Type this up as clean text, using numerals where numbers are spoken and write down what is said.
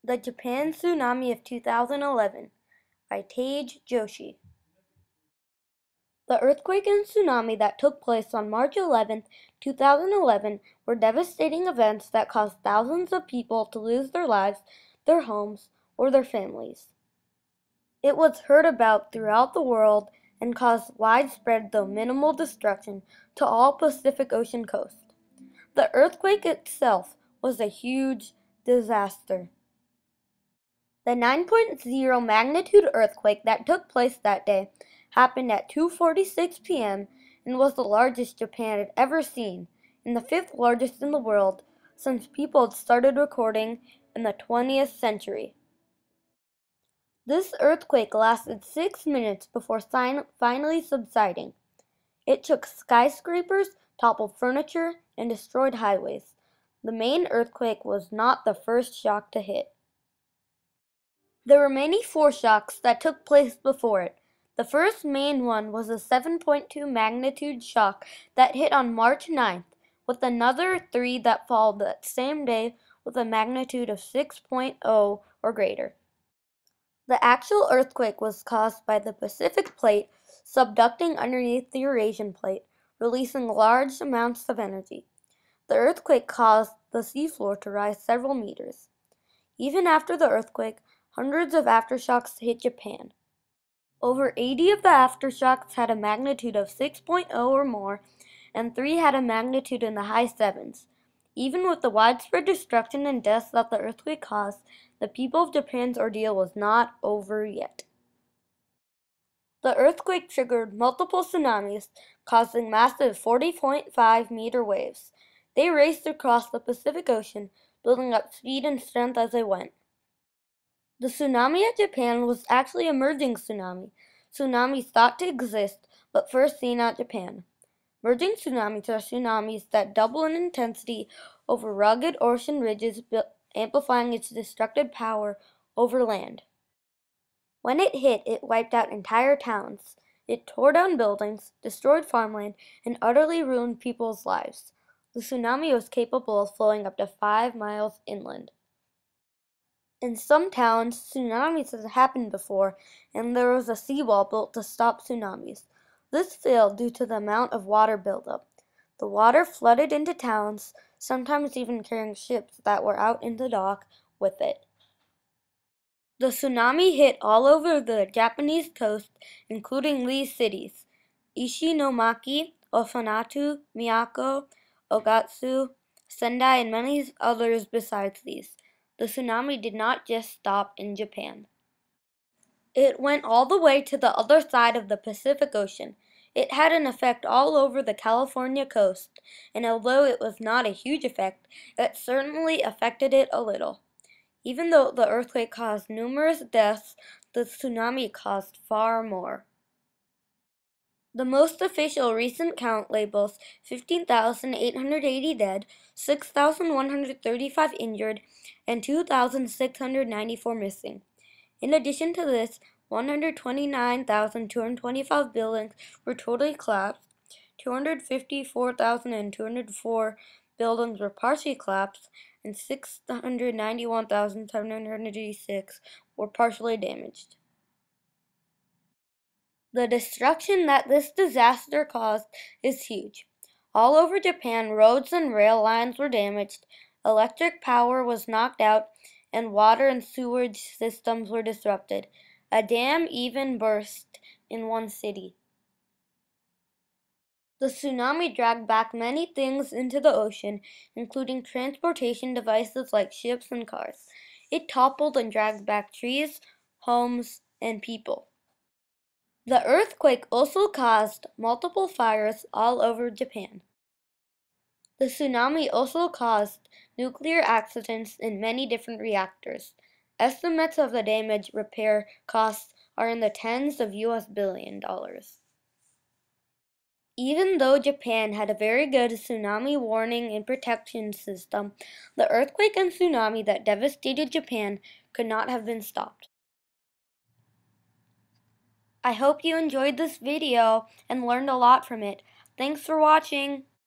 The Japan Tsunami of 2011 by Joshi. The earthquake and tsunami that took place on March 11, 2011 were devastating events that caused thousands of people to lose their lives, their homes, or their families. It was heard about throughout the world and caused widespread though minimal destruction to all Pacific Ocean coast. The earthquake itself was a huge disaster. The 9.0 magnitude earthquake that took place that day happened at 2:46 p.m. and was the largest Japan had ever seen, and the fifth largest in the world since people had started recording in the 20th century. This earthquake lasted 6 minutes before finally subsiding. It shook skyscrapers, toppled furniture, and destroyed highways. The main earthquake was not the first shock to hit. There were many foreshocks that took place before it. The first main one was a 7.2 magnitude shock that hit on March 9th, with another 3 that followed that same day with a magnitude of 6.0 or greater. The actual earthquake was caused by the Pacific Plate subducting underneath the Eurasian Plate, releasing large amounts of energy. The earthquake caused the seafloor to rise several meters. Even after the earthquake, hundreds of aftershocks hit Japan. Over 80 of the aftershocks had a magnitude of 6.0 or more, and 3 had a magnitude in the high 7s. Even with the widespread destruction and deaths that the earthquake caused, the people of Japan's ordeal was not over yet. The earthquake triggered multiple tsunamis, causing massive 40.5-meter waves. They raced across the Pacific Ocean, building up speed and strength as they went. The tsunami at Japan was actually a merging tsunami. Tsunamis thought to exist, but first seen at Japan. Merging tsunamis are tsunamis that double in intensity over rugged ocean ridges, amplifying its destructive power over land. When it hit, it wiped out entire towns. It tore down buildings, destroyed farmland, and utterly ruined people's lives. The tsunami was capable of flowing up to 5 miles inland. In some towns, tsunamis had happened before, and there was a seawall built to stop tsunamis. This failed due to the amount of water buildup. The water flooded into towns, sometimes even carrying ships that were out in the dock with it. The tsunami hit all over the Japanese coast, including these cities: Ishinomaki, Osanatu, Miyako, Ogatsu, Sendai, and many others besides these. The tsunami did not just stop in Japan. It went all the way to the other side of the Pacific Ocean. It had an effect all over the California coast, and although it was not a huge effect, it certainly affected it a little. Even though the earthquake caused numerous deaths, the tsunami caused far more. The most official recent count labels 15,880 dead, 6,135 injured, and 2,694 missing. In addition to this, 129,225 buildings were totally collapsed, 254,204 buildings were partially collapsed, and 691,786 were partially damaged. The destruction that this disaster caused is huge. All over Japan, roads and rail lines were damaged, electric power was knocked out, and water and sewage systems were disrupted. A dam even burst in one city. The tsunami dragged back many things into the ocean, including transportation devices like ships and cars. It toppled and dragged back trees, homes, and people. The earthquake also caused multiple fires all over Japan. The tsunami also caused nuclear accidents in many different reactors. Estimates of the damage repair costs are in the tens of US billion dollars. Even though Japan had a very good tsunami warning and protection system, the earthquake and tsunami that devastated Japan could not have been stopped. I hope you enjoyed this video and learned a lot from it. Thanks for watching.